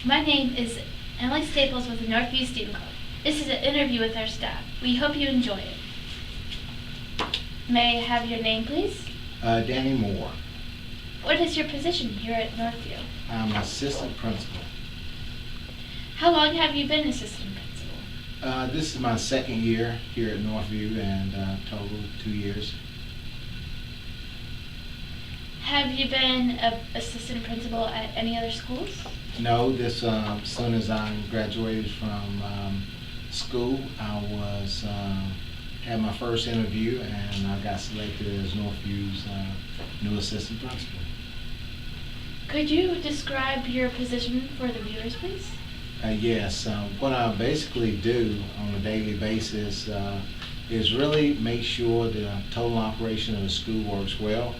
My name is Emily Staples with the Northview Student Club. This is an interview with our staff. We hope you enjoy it. May I have your name, please? Danny Moore. What is your position here at Northview? I'm assistant principal. How long have you been assistant principal? This is my second year here at Northview, and total 2 years. Have you been an assistant principal at any other schools? No, this as soon as I graduated from school, I was had my first interview, and I got selected as Northview's new assistant principal. Could you describe your position for the viewers, please? Yes, what I basically do on a daily basis is really make sure the total operation of the school works well.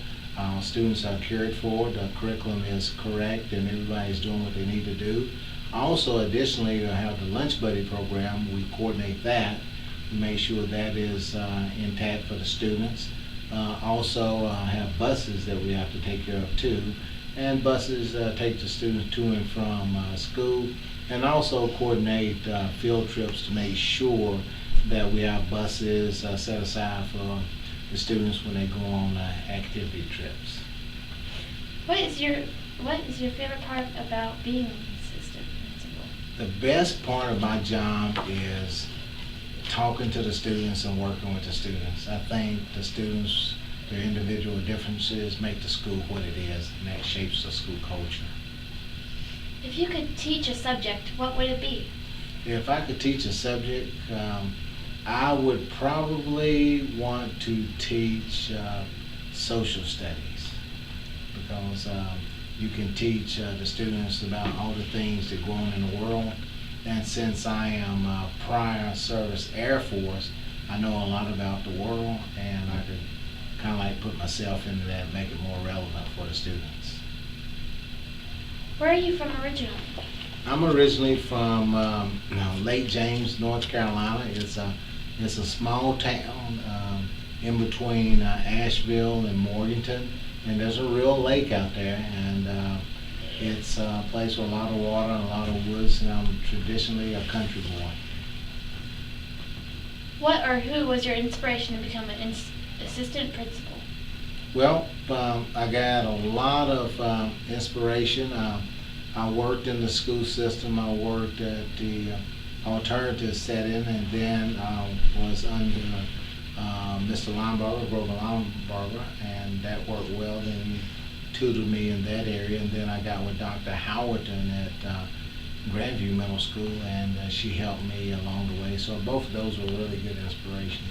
Students are cared for, the curriculum is correct, and everybody's doing what they need to do. Also, additionally, I have the lunch buddy program. We coordinate that. We make sure that is intact for the students. Also, have buses that we have to take care of too. And buses take the students to and from school, and also coordinate field trips to make sure that we have buses set aside for the students when they go on activity trips. What is your favorite part about being an assistant principal? The best part of my job is talking to the students and working with the students. I think the students, their individual differences make the school what it is, and that shapes the school culture. If you could teach a subject, what would it be? If I could teach a subject, I would probably want to teach social studies, because you can teach the students about all the things that go on in the world. And since I am prior service Air Force, I know a lot about the world, and I could kind of like put myself into that and make it more relevant for the students. Where are you from originally? I'm originally from Lake James, North Carolina. It's a small town in between Asheville and Morganton, and there's a real lake out there, and it's a place with a lot of water and a lot of woods, and I'm traditionally a country boy. What or who was your inspiration to become an assistant principal? Well, I got a lot of inspiration. I worked in the school system. I worked at the alternative setting, and then was under Mr. Grover Lombarger, and that worked well. Then he tutored me in that area, and then I got with Dr. Howerton at Grandview Middle School, and she helped me along the way. So both of those were really good inspirations.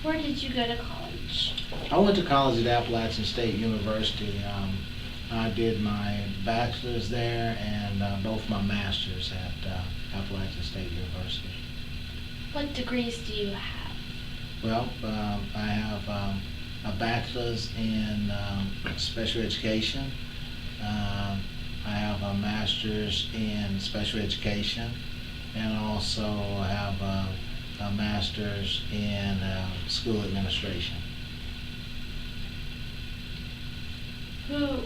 Where did you go to college? I went to college at Appalachian State University. I did my bachelor's there and both my master's at Appalachian State University. What degrees do you have? Well, I have a bachelor's in special education. I have a master's in special education, and also have a master's in school administration. Who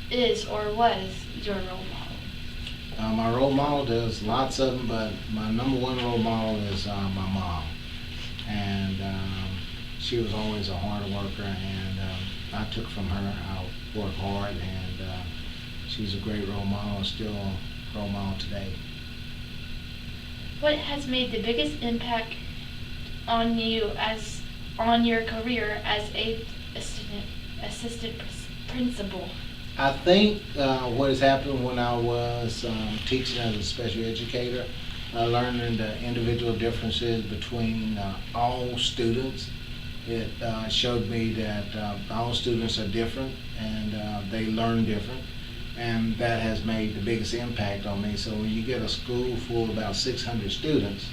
is or was your role model? My role model, there's lots of them, but my number one role model is my mom. And she was always a hard worker, and I took from her. I work hard, and she's a great role model, still a role model today. What has made the biggest impact on you on your career as a assistant principal? I think what has happened when I was teaching as a special educator, learning the individual differences between all students. It showed me that all students are different, and they learn different, and that has made the biggest impact on me. So when you get a school full of about 600 students,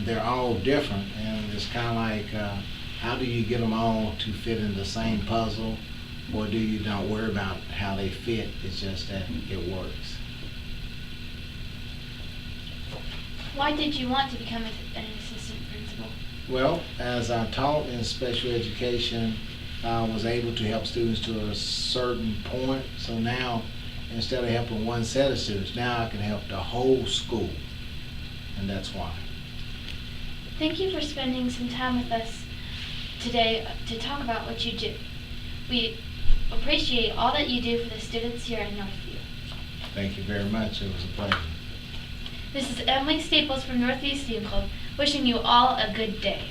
they're all different, and it's kind of like how do you get them all to fit in the same puzzle, or do you not worry about how they fit? It's just that it works. Why did you want to become an assistant principal? Well, as I taught in special education, I was able to help students to a certain point. So now instead of helping one set of students, now I can help the whole school. And that's why. Thank you for spending some time with us today to talk about what you do. We appreciate all that you do for the students here at Northview. Thank you very much. It was a pleasure. This is Emily Staples from Northview Student Club, wishing you all a good day.